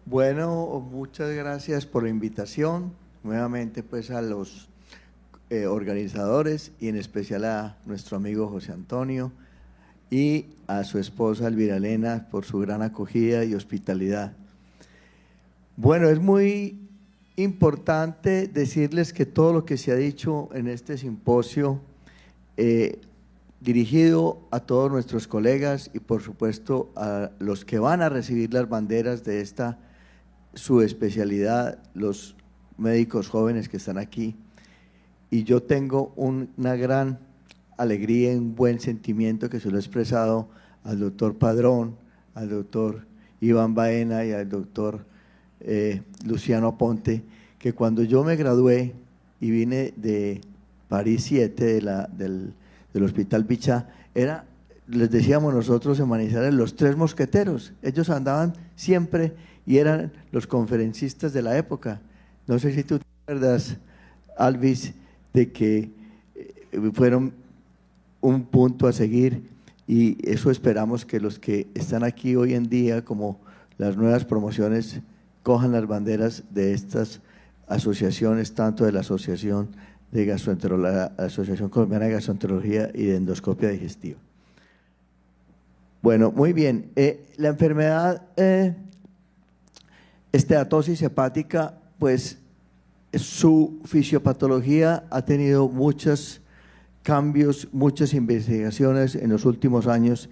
Bueno, muchas gracias por la invitación, nuevamente pues a los organizadores y en especial a nuestro amigo José Antonio y a su esposa Elvira Elena por su gran acogida y hospitalidad. Bueno, es muy importante decirles que todo lo que se ha dicho en este simposio eh, dirigido a todos nuestros colegas y por supuesto a los que van a recibir las banderas de esta su especialidad, los médicos jóvenes que están aquí, y yo tengo una gran alegría y un buen sentimiento que se lo he expresado al doctor Padrón, al doctor Iván Baena y al doctor Luciano Ponte, que cuando yo me gradué y vine de París 7 del Hospital Bichat, les decíamos nosotros en Manizales, los tres mosqueteros. Ellos andaban siempre y eran los conferencistas de la época. No sé si tú te acuerdas, Alvis, de que fueron un punto a seguir, y eso esperamos que los que están aquí hoy en día, como las nuevas promociones, cojan las banderas de estas asociaciones, tanto de la Asociación de Gastroenterología, la Asociación Colombiana de Gastroenterología y de Endoscopia Digestiva. Bueno, muy bien. La enfermedad esteatosis hepática, pues su fisiopatología ha tenido muchos cambios, muchas investigaciones en los últimos años,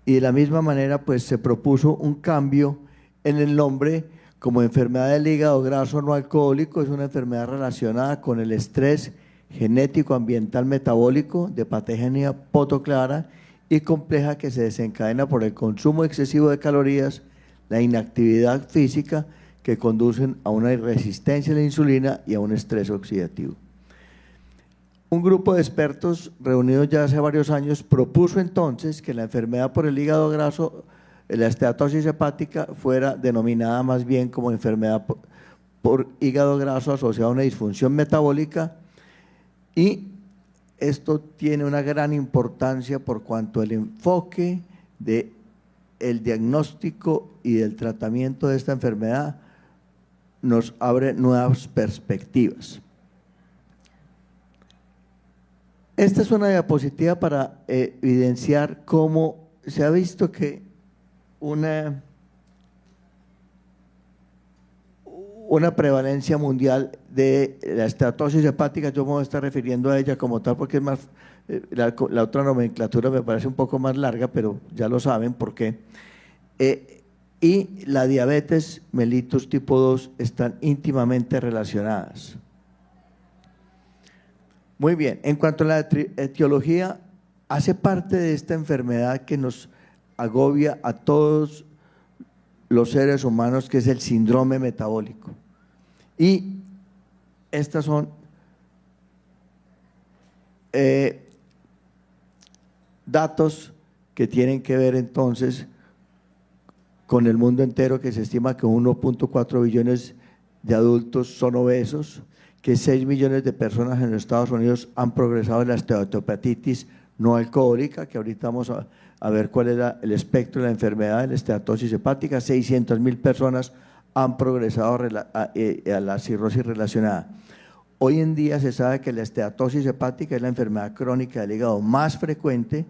y de la misma manera pues se propuso un cambio en el nombre como enfermedad del hígado graso no alcohólico. Es una enfermedad relacionada con el estrés genético, ambiental, metabólico, de patogenia potoclara y compleja, que se desencadena por el consumo excesivo de calorías, la inactividad física, que conducen a una resistencia a la insulina y a un estrés oxidativo. Un grupo de expertos reunidos ya hace varios años propuso entonces que la enfermedad por el hígado graso, la esteatosis hepática, fuera denominada más bien como enfermedad por hígado graso asociada a una disfunción metabólica, y esto tiene una gran importancia por cuanto el enfoque del diagnóstico y del tratamiento de esta enfermedad nos abre nuevas perspectivas. Esta es una diapositiva para evidenciar cómo se ha visto que una prevalencia mundial de la esteatosis hepática. Yo me voy a estar refiriendo a ella como tal porque es más, la otra nomenclatura me parece un poco más larga, pero ya lo saben por qué. Y la diabetes mellitus tipo 2 están íntimamente relacionadas. Muy bien, en cuanto a la etiología, hace parte de esta enfermedad que nos agobia a todos los seres humanos, que es el síndrome metabólico. Y estas son datos que tienen que ver entonces con el mundo entero, que se estima que 1.4 billones de adultos son obesos, que 6 millones de personas en los Estados Unidos han progresado en la esteatohepatitis no alcohólica, que ahorita vamos a ver cuál es el espectro de la enfermedad de la esteatosis hepática. 600.000 personas han progresado a la cirrosis relacionada. Hoy en día se sabe que la esteatosis hepática es la enfermedad crónica del hígado más frecuente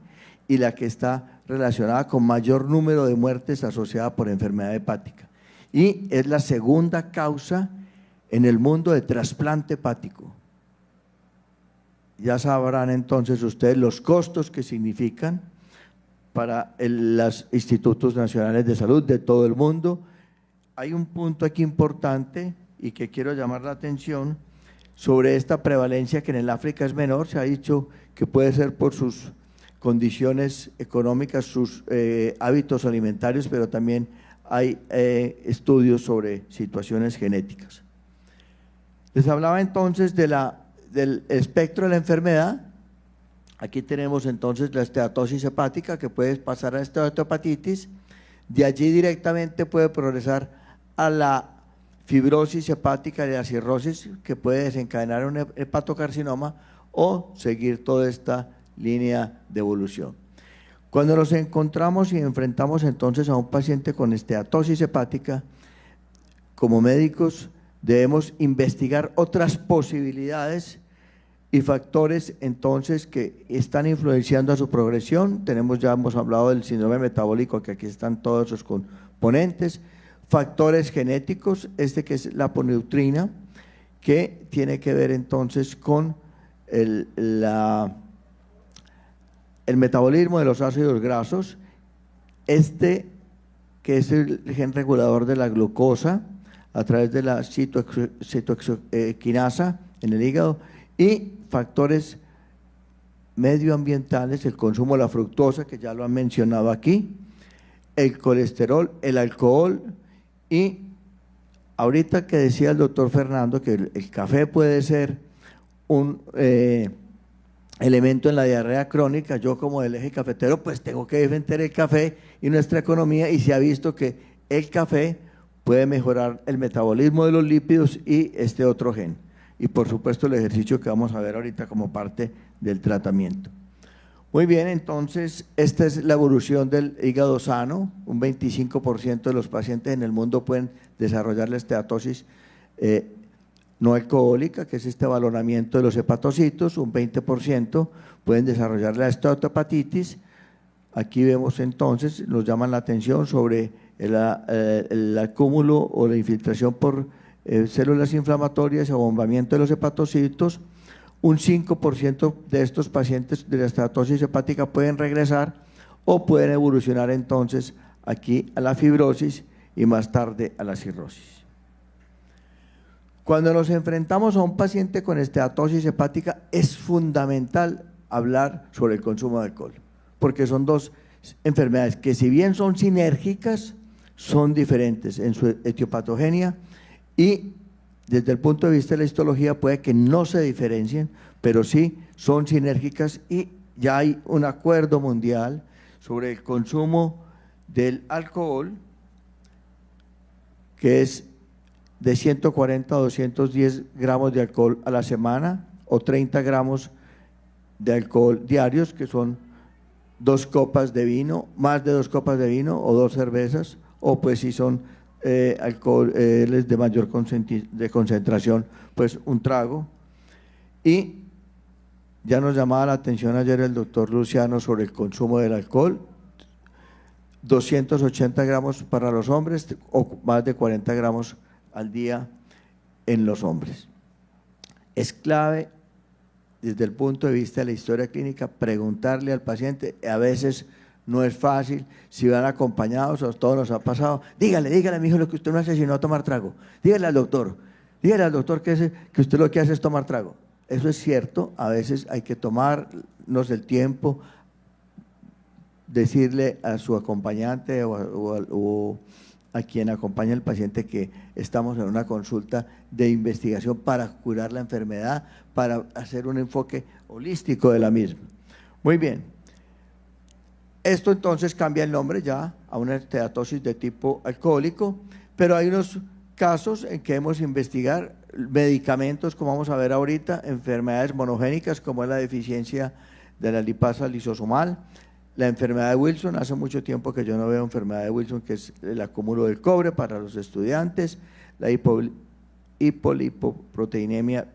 y la que está relacionada con mayor número de muertes asociada por enfermedad hepática. Y es la segunda causa en el mundo de trasplante hepático. Ya sabrán entonces ustedes los costos que significan para los institutos nacionales de salud de todo el mundo. Hay un punto aquí importante y que quiero llamar la atención sobre esta prevalencia, que en el África es menor. Se ha dicho que puede ser por sus condiciones económicas, sus hábitos alimentarios, pero también hay estudios sobre situaciones genéticas. Les hablaba entonces del espectro de la enfermedad. Aquí tenemos entonces la esteatosis hepática, que puede pasar a esteatohepatitis. De allí directamente puede progresar a la fibrosis hepática y la cirrosis, que puede desencadenar un hepatocarcinoma o seguir toda esta línea de evolución. Cuando nos encontramos y enfrentamos entonces a un paciente con esteatosis hepática, como médicos debemos investigar otras posibilidades y factores entonces que están influenciando a su progresión. Ya hemos hablado del síndrome metabólico, que aquí están todos sus componentes, factores genéticos, que es la aponeutrina, que tiene que ver entonces con el metabolismo de los ácidos grasos, que es el gen regulador de la glucosa a través de la citoexoquinasa en el hígado, y factores medioambientales, el consumo de la fructosa, que ya lo han mencionado aquí, el colesterol, el alcohol, y ahorita que decía el doctor Fernando que el café puede ser un elemento en la diarrea crónica, yo como del eje cafetero pues tengo que defender el café y nuestra economía, y se ha visto que el café puede mejorar el metabolismo de los lípidos y este otro gen, y por supuesto el ejercicio que vamos a ver ahorita como parte del tratamiento. Muy bien, entonces esta es la evolución del hígado sano. Un 25% de los pacientes en el mundo pueden desarrollar la esteatosis no alcohólica, que es este avalonamiento de los hepatocitos. Un 20% pueden desarrollar la esteatohepatitis. Aquí vemos entonces, nos llaman la atención sobre el acúmulo o la infiltración por células inflamatorias o abombamiento de los hepatocitos. Un 5% de estos pacientes de la esteatosis hepática pueden regresar o pueden evolucionar entonces aquí a la fibrosis y más tarde a la cirrosis. Cuando nos enfrentamos a un paciente con esteatosis hepática es fundamental hablar sobre el consumo de alcohol, porque son dos enfermedades que, si bien son sinérgicas, son diferentes en su etiopatogenia, y desde el punto de vista de la histología puede que no se diferencien, pero sí son sinérgicas, y ya hay un acuerdo mundial sobre el consumo del alcohol, que es de 140 a 210 gramos de alcohol a la semana, o 30 gramos de alcohol diarios, que son 2 copas de vino, más de 2 copas de vino o 2 cervezas, o pues si son alcoholes de mayor concentración, pues un trago. Y ya nos llamaba la atención ayer el doctor Luciano sobre el consumo del alcohol: 280 gramos para los hombres o más de 40 gramos al día en los hombres. Es clave desde el punto de vista de la historia clínica preguntarle al paciente. A veces no es fácil, si van acompañados, a todos nos ha pasado: dígale, mi hijo, lo que usted no hace sino tomar trago. Dígale al doctor que usted lo que hace es tomar trago. Eso es cierto, a veces hay que tomarnos el tiempo, decirle a su acompañante o a quien acompaña al paciente que estamos en una consulta de investigación para curar la enfermedad, para hacer un enfoque holístico de la misma. Muy bien. Esto entonces cambia el nombre ya a una esteatosis de tipo alcohólico, pero hay unos casos en que debemos investigar medicamentos, como vamos a ver ahorita, enfermedades monogénicas como es la deficiencia de la lipasa lisosomal, la enfermedad de Wilson. Hace mucho tiempo que yo no veo enfermedad de Wilson, que es el acúmulo del cobre para los estudiantes, la hipolipoproteinemia,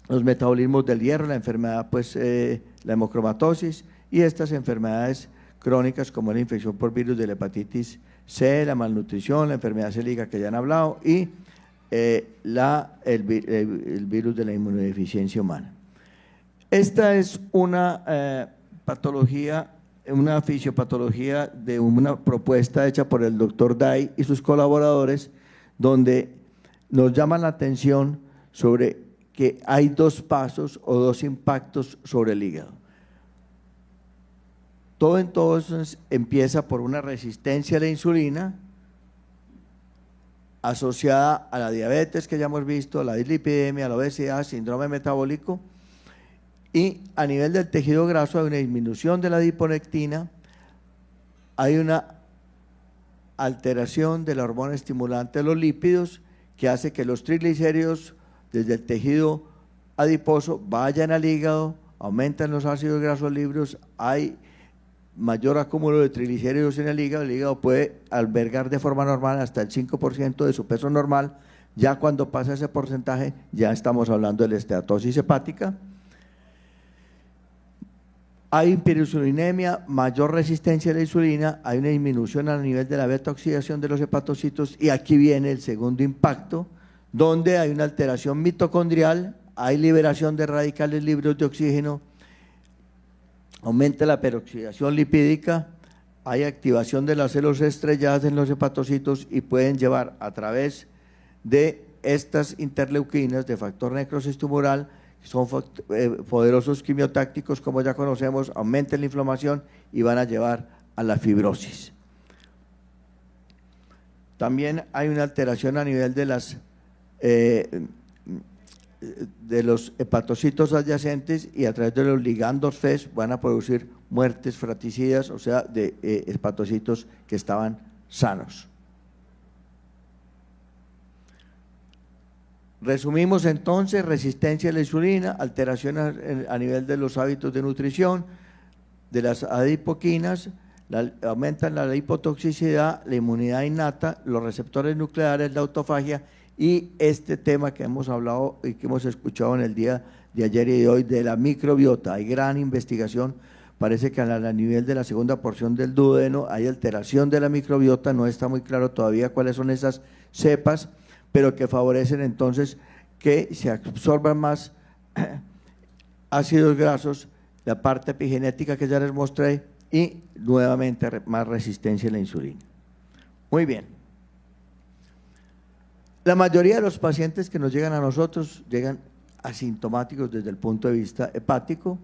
los metabolismos del hierro, la enfermedad, pues la hemocromatosis, y estas enfermedades crónicas como la infección por virus de la hepatitis C, la malnutrición, la enfermedad celíaca que ya han hablado, y el virus de la inmunodeficiencia humana. Esta es una patología, una fisiopatología de una propuesta hecha por el doctor Day y sus colaboradores, donde nos llaman la atención sobre que hay 2 pasos o 2 impactos sobre el hígado. Todo entonces empieza por una resistencia a la insulina asociada a la diabetes que ya hemos visto, a la dislipidemia, a la obesidad, síndrome metabólico, y a nivel del tejido graso hay una disminución de la adiponectina, hay una alteración de la hormona estimulante de los lípidos que hace que los triglicéridos desde el tejido adiposo vayan al hígado, aumentan los ácidos grasos libres, hay mayor acúmulo de triglicéridos en el hígado puede albergar de forma normal hasta el 5% de su peso normal. Ya cuando pasa ese porcentaje, ya estamos hablando de la esteatosis hepática. Hay hiperinsulinemia, mayor resistencia a la insulina, hay una disminución a nivel de la beta-oxidación de los hepatocitos, y aquí viene el segundo impacto, donde hay una alteración mitocondrial, hay liberación de radicales libres de oxígeno, aumenta la peroxidación lipídica, hay activación de las células estrelladas en los hepatocitos y pueden llevar a través de estas interleuquinas de factor necrosis tumoral, que son poderosos quimiotácticos, como ya conocemos, aumentan la inflamación y van a llevar a la fibrosis. También hay una alteración a nivel de los hepatocitos adyacentes, y a través de los ligandos FES van a producir muertes fratricidas, o sea, de hepatocitos que estaban sanos. Resumimos entonces: resistencia a la insulina, alteración a nivel de los hábitos de nutrición, de las adipoquinas, aumentan la lipotoxicidad, la inmunidad innata, los receptores nucleares, la autofagia, y este tema que hemos hablado y que hemos escuchado en el día de ayer y de hoy de la microbiota. Hay gran investigación, parece que a nivel de la segunda porción del duodeno hay alteración de la microbiota, no está muy claro todavía cuáles son esas cepas, pero que favorecen entonces que se absorban más ácidos grasos, la parte epigenética que ya les mostré, y nuevamente más resistencia a la insulina. Muy bien. La mayoría de los pacientes que nos llegan a nosotros llegan asintomáticos desde el punto de vista hepático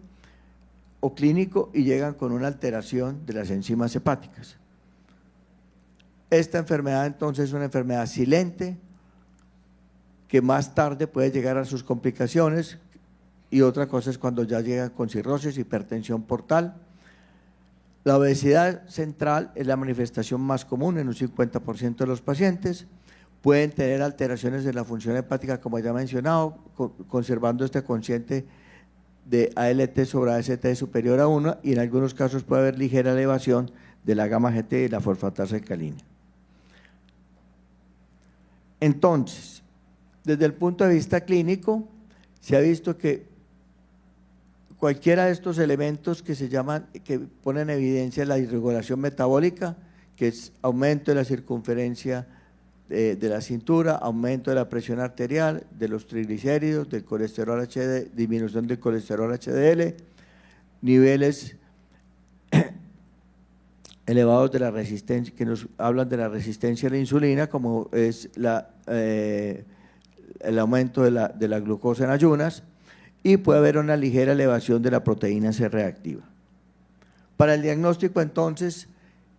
o clínico y llegan con una alteración de las enzimas hepáticas. Esta enfermedad entonces es una enfermedad silente, que más tarde puede llegar a sus complicaciones, y otra cosa es cuando ya llega con cirrosis, hipertensión portal. La obesidad central es la manifestación más común en un 50% de los pacientes. Pueden tener alteraciones en la función hepática, como ya he mencionado, conservando este cociente de ALT sobre AST superior a 1, y en algunos casos puede haber ligera elevación de la gamma GT y la fosfatasa alcalina. Entonces, desde el punto de vista clínico, se ha visto que cualquiera de estos elementos que ponen en evidencia la irregulación metabólica, que es aumento de la circunferencia de la cintura, aumento de la presión arterial, de los triglicéridos, del colesterol HDL, disminución del colesterol HDL, niveles elevados de la resistencia, que nos hablan de la resistencia a la insulina, como es el aumento de la glucosa en ayunas, y puede haber una ligera elevación de la proteína C reactiva. Para el diagnóstico, entonces,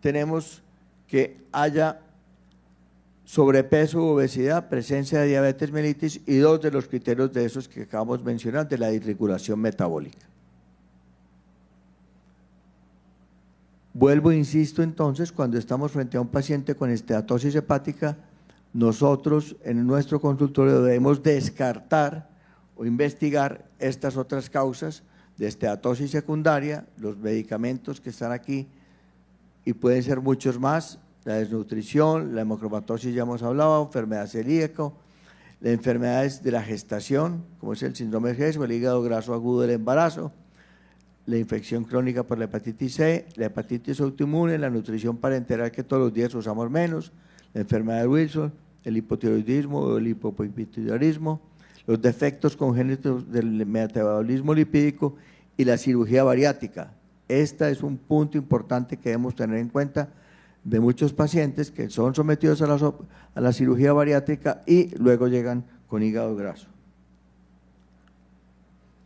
tenemos que haya sobrepeso u obesidad, presencia de diabetes mellitus, y dos de los criterios de esos que acabamos de mencionar, de la disregulación metabólica. Vuelvo e insisto entonces, cuando estamos frente a un paciente con esteatosis hepática, nosotros en nuestro consultorio debemos descartar o investigar estas otras causas de esteatosis secundaria, los medicamentos que están aquí, y pueden ser muchos más: la desnutrición, la hemocromatosis, ya hemos hablado, enfermedad celíaca, las enfermedades de la gestación, como es el síndrome de Hess o el hígado graso agudo del embarazo, la infección crónica por la hepatitis C, la hepatitis autoinmune, la nutrición parenteral que todos los días usamos menos, la enfermedad de Wilson, el hipotiroidismo o el hipohipotitiroidismo, los defectos congénitos del metabolismo lipídico y la cirugía bariátrica. Este es un punto importante que debemos tener en cuenta de muchos pacientes que son sometidos a la cirugía bariátrica y luego llegan con hígado graso.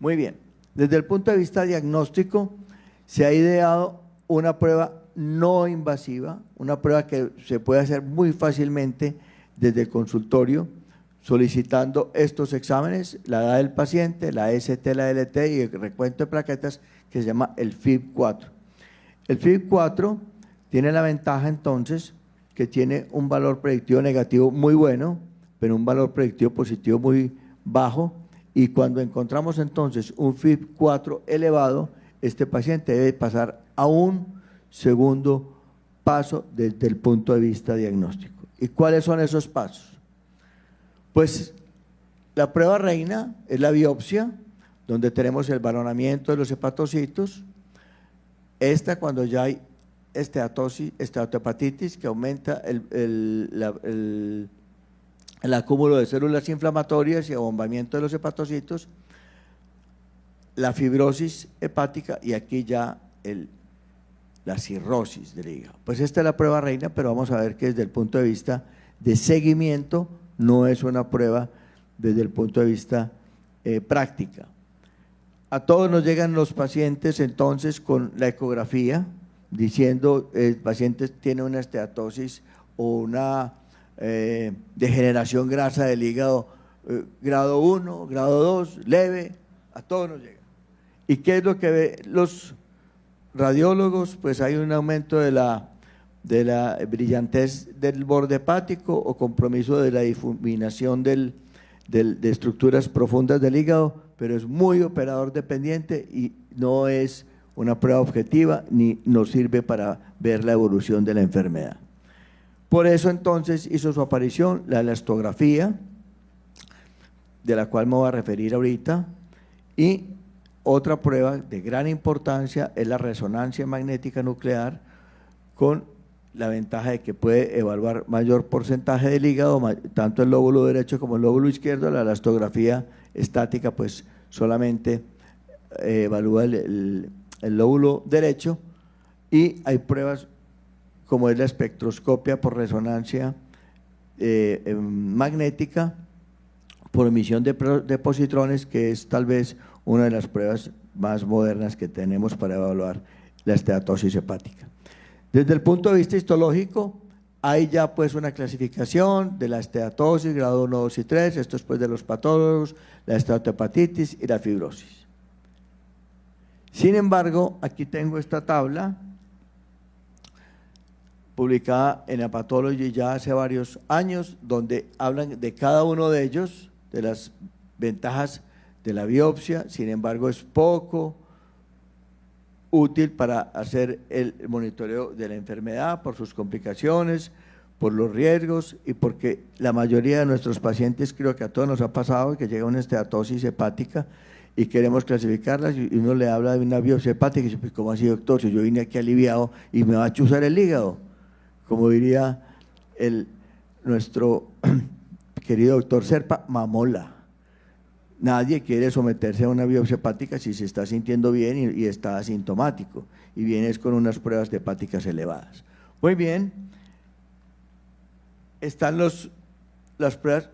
Muy bien, desde el punto de vista diagnóstico se ha ideado una prueba no invasiva, una prueba que se puede hacer muy fácilmente desde el consultorio, solicitando estos exámenes: la edad del paciente, la ST, la LT y el recuento de plaquetas, que se llama el FIB-4. El FIB-4 tiene la ventaja entonces que tiene un valor predictivo negativo muy bueno, pero un valor predictivo positivo muy bajo, y cuando encontramos entonces un FIB-4 elevado, este paciente debe pasar a un segundo paso desde el punto de vista diagnóstico. ¿Y cuáles son esos pasos? Pues la prueba reina es la biopsia, donde tenemos el balonamiento de los hepatocitos. Esta, cuando ya hay esteatohepatitis, que aumenta el acúmulo de células inflamatorias y abombamiento de los hepatocitos, la fibrosis hepática y aquí ya la cirrosis del hígado. Pues esta es la prueba reina, pero vamos a ver que desde el punto de vista de seguimiento no es una prueba desde el punto de vista práctica. A todos nos llegan los pacientes entonces con la ecografía, diciendo el paciente tiene una esteatosis o una degeneración grasa del hígado grado 1, grado 2, leve, a todos nos llega. ¿Y qué es lo que ve los radiólogos? Pues hay un aumento de la brillantez del borde hepático o compromiso de la difuminación de estructuras profundas del hígado, pero es muy operador dependiente y no es una prueba objetiva ni nos sirve para ver la evolución de la enfermedad. Por eso entonces hizo su aparición la elastografía, de la cual me voy a referir ahorita, y otra prueba de gran importancia es la resonancia magnética nuclear, con la ventaja de que puede evaluar mayor porcentaje del hígado, tanto el lóbulo derecho como el lóbulo izquierdo. La elastografía estática pues solamente evalúa el lóbulo derecho, y hay pruebas como es la espectroscopia por resonancia magnética por emisión de positrones, que es tal vez una de las pruebas más modernas que tenemos para evaluar la esteatosis hepática. Desde el punto de vista histológico, hay ya pues una clasificación de la esteatosis, grado 1, 2 y 3, esto es pues de los patólogos, la esteatohepatitis y la fibrosis. Sin embargo, aquí tengo esta tabla publicada en Hepatology ya hace varios años, donde hablan de cada uno de ellos, de las ventajas de la biopsia. Sin embargo, es poco útil para hacer el monitoreo de la enfermedad por sus complicaciones, por los riesgos y porque la mayoría de nuestros pacientes, creo que a todos nos ha pasado, que llega una esteatosis hepática y queremos clasificarlas y uno le habla de una biopsia hepática y dice, pues ¿cómo así, doctor? Si yo vine aquí aliviado y me va a chuzar el hígado, como diría nuestro querido doctor Serpa, mamola. Nadie quiere someterse a una biopsia hepática si se está sintiendo bien y está asintomático y vienes con unas pruebas de hepáticas elevadas. Muy bien, están las pruebas.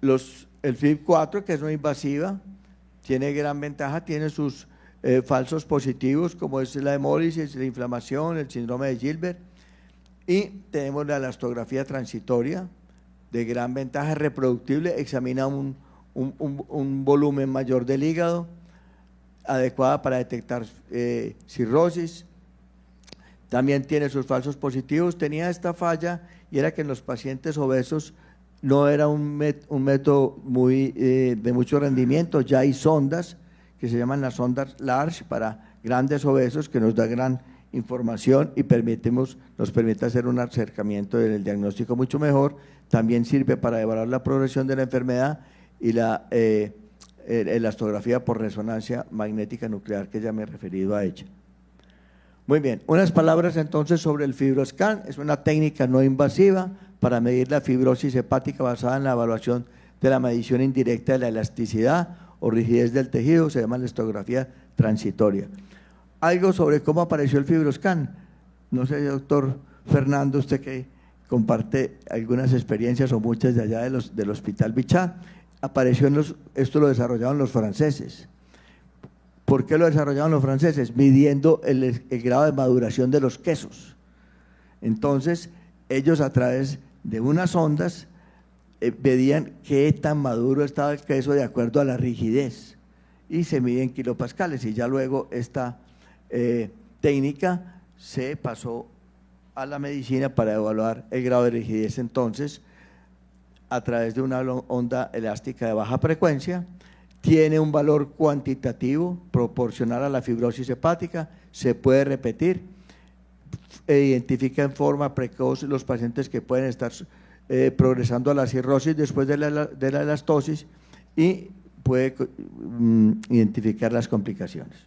El FIB4, que es no invasiva, tiene gran ventaja, tiene sus falsos positivos, como es la hemólisis, la inflamación, el síndrome de Gilbert, y tenemos la elastografía transitoria, de gran ventaja, reproductible, examina un volumen mayor del hígado, adecuada para detectar cirrosis. También tiene sus falsos positivos. Tenía esta falla, y era que en los pacientes obesos no era un método de mucho rendimiento. Ya hay sondas que se llaman las sondas LARGE para grandes obesos, que nos da gran información y nos permite hacer un acercamiento del diagnóstico mucho mejor. También sirve para evaluar la progresión de la enfermedad y la elastografía por resonancia magnética nuclear, que ya me he referido a ella. Muy bien, unas palabras entonces sobre el FibroScan. Es una técnica no invasiva para medir la fibrosis hepática basada en la evaluación de la medición indirecta de la elasticidad o rigidez del tejido, se llama elastografía transitoria. Algo sobre cómo apareció el FibroScan. No sé, doctor Fernando, usted que comparte algunas experiencias o muchas de allá del Hospital Bichat, apareció esto lo desarrollaron los franceses. ¿Por qué lo desarrollaron los franceses? Midiendo el grado de maduración de los quesos. Entonces, ellos a través de unas ondas medían qué tan maduro estaba el queso de acuerdo a la rigidez y se mide en kilopascales, y ya luego esta técnica se pasó a la medicina para evaluar el grado de rigidez. Entonces, a través de una onda elástica de baja frecuencia, tiene un valor cuantitativo proporcional a la fibrosis hepática, se puede repetir, identifica en forma precoz los pacientes que pueden estar progresando a la cirrosis después de la elastosis y puede identificar las complicaciones.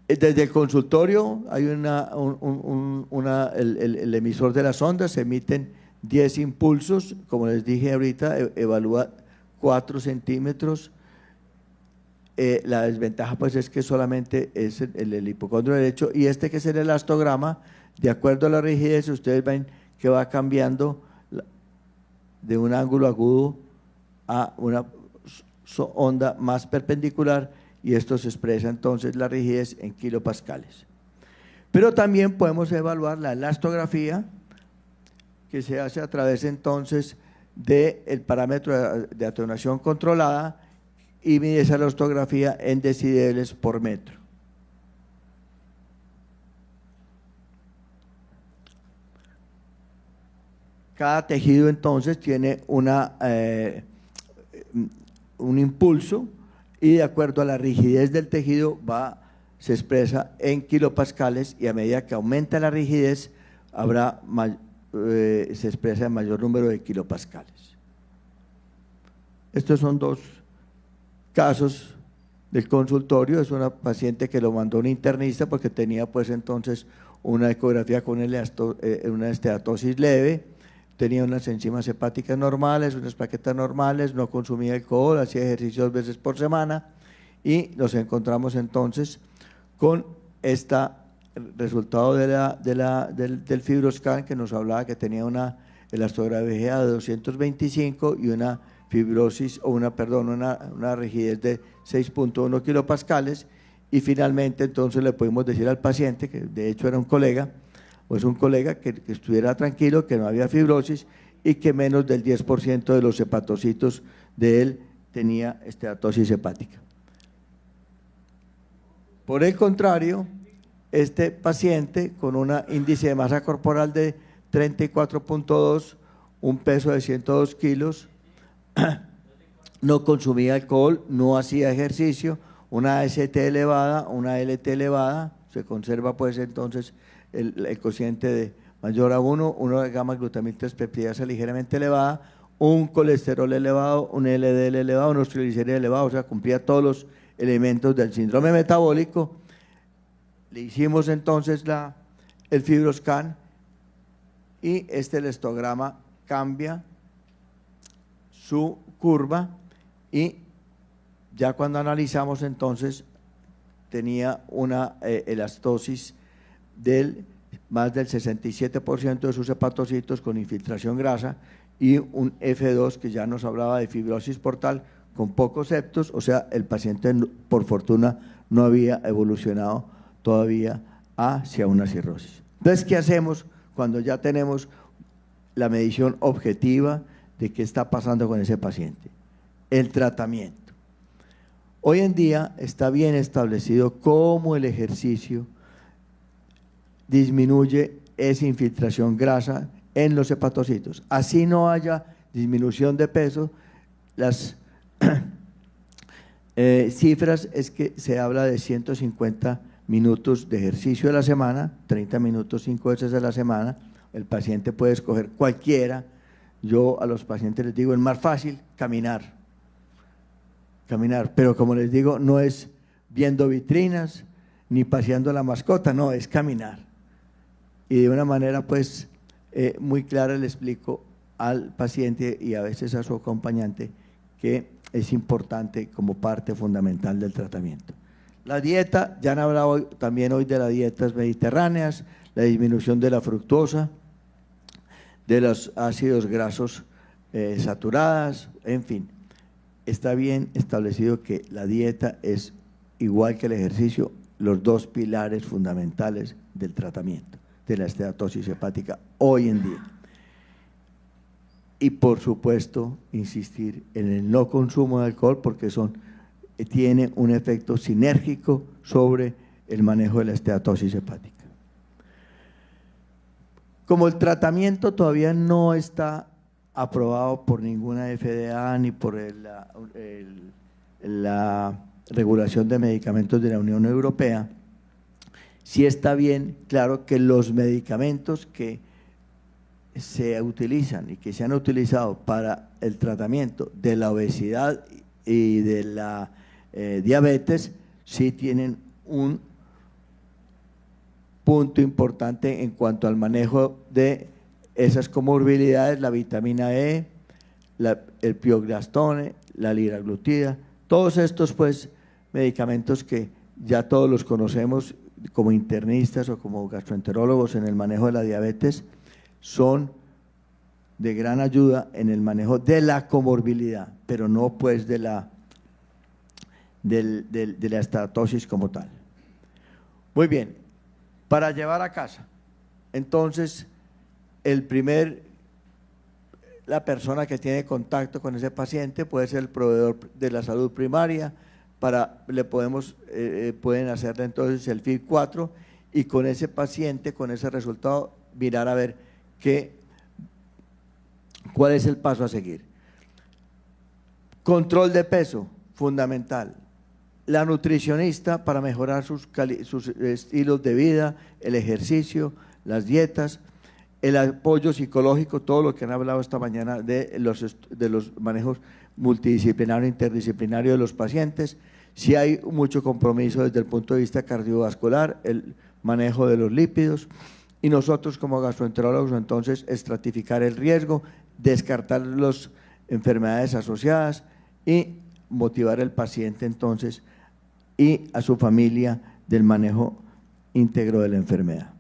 Desde el consultorio hay el emisor de las ondas, se emiten 10 impulsos, como les dije ahorita, evalúa 4 centímetros. La desventaja pues es que solamente es el hipocondrio derecho, y que es el elastograma, de acuerdo a la rigidez, ustedes ven que va cambiando de un ángulo agudo a una onda más perpendicular, y esto se expresa entonces la rigidez en kilopascales. Pero también podemos evaluar la elastografía, que se hace a través entonces del parámetro de atenuación controlada, y mide esa elastografía en decibeles por metro. Cada tejido entonces tiene un impulso, y de acuerdo a la rigidez del tejido se expresa en kilopascales, y a medida que aumenta la rigidez se expresa en mayor número de kilopascales. Estos son 2 casos del consultorio. Es una paciente que lo mandó un internista porque tenía pues entonces una ecografía con una esteatosis leve, tenía unas enzimas hepáticas normales, unas plaquetas normales, no consumía alcohol, hacía ejercicio 2 veces por semana, y nos encontramos entonces con este resultado del FibroScan, que nos hablaba que tenía una elastografía de 225 y una fibrosis, una rigidez de 6.1 kilopascales, y finalmente entonces le pudimos decir al paciente, que de hecho era un colega, que estuviera tranquilo, que no había fibrosis y que menos del 10% de los hepatocitos de él tenía esteatosis hepática. Por el contrario, este paciente con un índice de masa corporal de 34.2, un peso de 102 kilos, no consumía alcohol, no hacía ejercicio, una AST elevada, una LT elevada, se conserva pues entonces el cociente de mayor a 1, una gamma-glutamil tripeptidasa ligeramente elevada, un colesterol elevado, un LDL elevado, unos triglicéridos elevados, o sea, cumplía todos los elementos del síndrome metabólico. Le hicimos entonces el FibroScan, y este elastograma cambia su curva, y ya cuando analizamos entonces tenía una elastosis del más del 67% de sus hepatocitos con infiltración grasa, y un F2 que ya nos hablaba de fibrosis portal con pocos septos, o sea, el paciente por fortuna no había evolucionado todavía hacia una cirrosis. Entonces, ¿qué hacemos cuando ya tenemos la medición objetiva de qué está pasando con ese paciente? El tratamiento. Hoy en día está bien establecido cómo el ejercicio disminuye esa infiltración grasa en los hepatocitos. Así no haya disminución de peso, las cifras es que se habla de 150 minutos de ejercicio a la semana, 30 minutos 5 veces a la semana. El paciente puede escoger cualquiera. Yo a los pacientes les digo, es más fácil caminar, pero como les digo, no es viendo vitrinas ni paseando la mascota, no, es caminar. Y de una manera pues muy clara le explico al paciente y a veces a su acompañante que es importante como parte fundamental del tratamiento. La dieta, ya han hablado también hoy de las dietas mediterráneas, la disminución de la fructosa, de los ácidos grasos saturadas, en fin, está bien establecido que la dieta es igual que el ejercicio, los 2 pilares fundamentales del tratamiento de la esteatosis hepática hoy en día. Y por supuesto, insistir en el no consumo de alcohol, porque tiene un efecto sinérgico sobre el manejo de la esteatosis hepática. Como el tratamiento todavía no está aprobado por ninguna FDA ni por la regulación de medicamentos de la Unión Europea, sí está bien claro que los medicamentos que se utilizan y que se han utilizado para el tratamiento de la obesidad y de la diabetes sí tienen un punto importante en cuanto al manejo de esas comorbilidades, la vitamina E, el pioglastone, la liraglutida, todos estos pues medicamentos que ya todos los conocemos como internistas o como gastroenterólogos en el manejo de la diabetes, son de gran ayuda en el manejo de la comorbilidad, pero no pues de la esteatosis como tal. Muy bien, para llevar a casa, entonces, la persona que tiene contacto con ese paciente puede ser el proveedor de la salud primaria, pueden hacerle entonces el FIB-4 y con ese paciente, con ese resultado, mirar a ver cuál es el paso a seguir. Control de peso, fundamental. La nutricionista para mejorar sus estilos de vida, el ejercicio, las dietas, el apoyo psicológico, todo lo que han hablado esta mañana de los manejos multidisciplinario e interdisciplinario de los pacientes. Si hay mucho compromiso desde el punto de vista cardiovascular, el manejo de los lípidos, y nosotros como gastroenterólogos entonces estratificar el riesgo, descartar las enfermedades asociadas y motivar al paciente entonces y a su familia del manejo íntegro de la enfermedad.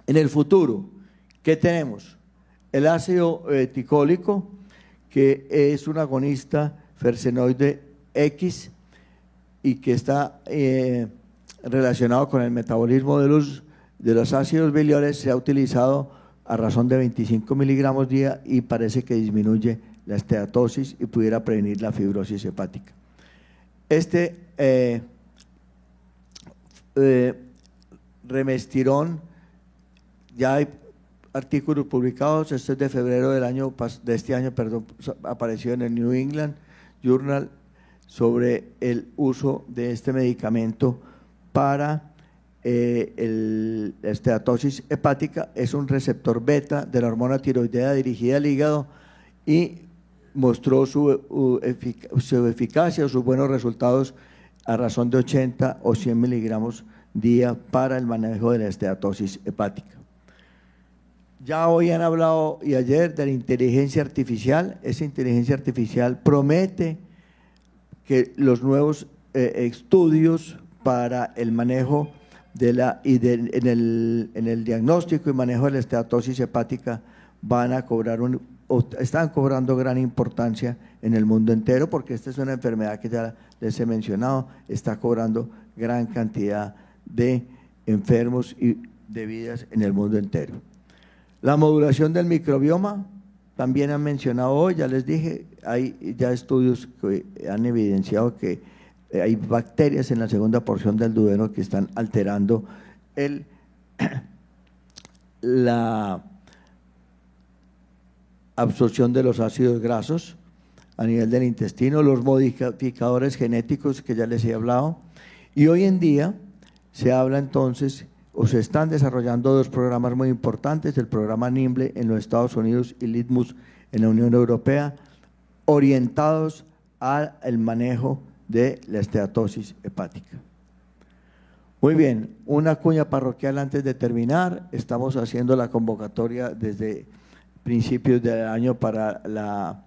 En el futuro, ¿qué tenemos? El ácido ticólico, que es un agonista fersenoide X y que está relacionado con el metabolismo de los ácidos biliares, se ha utilizado a razón de 25 miligramos día y parece que disminuye la esteatosis y pudiera prevenir la fibrosis hepática. Remestirón, ya hay artículos publicados, este es de febrero de este año, apareció en el New England Journal sobre el uso de este medicamento para la esteatosis hepática. Es un receptor beta de la hormona tiroidea dirigida al hígado y mostró su eficacia o sus buenos resultados a razón de 80 o 100 miligramos día para el manejo de la esteatosis hepática. Ya hoy han hablado y ayer de la inteligencia artificial. Esa inteligencia artificial promete que los nuevos estudios para el manejo en el diagnóstico y manejo de la esteatosis hepática van a cobrar están cobrando gran importancia en el mundo entero, porque esta es una enfermedad que ya les he mencionado, está cobrando gran cantidad de enfermos y de vidas en el mundo entero. La modulación del microbioma, también han mencionado hoy, ya les dije, hay ya estudios que han evidenciado que hay bacterias en la segunda porción del duodeno que están alterando la absorción de los ácidos grasos a nivel del intestino, los modificadores genéticos que ya les he hablado, y hoy en día se habla entonces o se están desarrollando dos programas muy importantes, el programa NIMBLE en los Estados Unidos y LITMUS en la Unión Europea, orientados al manejo de la esteatosis hepática. Muy bien, una cuña parroquial antes de terminar. Estamos haciendo la convocatoria desde principios del año para la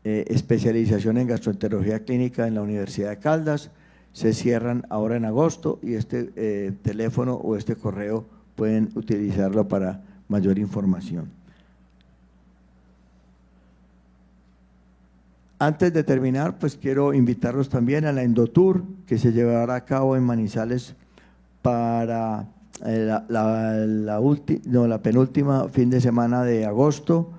especialización en gastroenterología clínica en la Universidad de Caldas. Se cierran ahora en agosto y este teléfono o este correo pueden utilizarlo para mayor información. Antes de terminar, pues quiero invitarlos también a la Endotour que se llevará a cabo en Manizales para la penúltima fin de semana de agosto.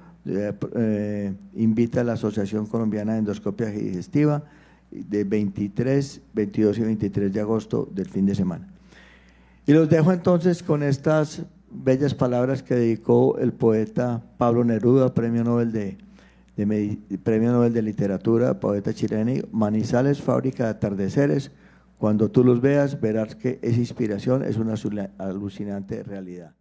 Invita a la Asociación Colombiana de Endoscopia Digestiva de 22 y 23 de agosto del fin de semana. Y los dejo entonces con estas bellas palabras que dedicó el poeta Pablo Neruda, Premio Nobel de Premio Nobel de Literatura, poeta chileno. Manizales, fábrica de atardeceres. Cuando tú los veas, verás que esa inspiración es una alucinante realidad.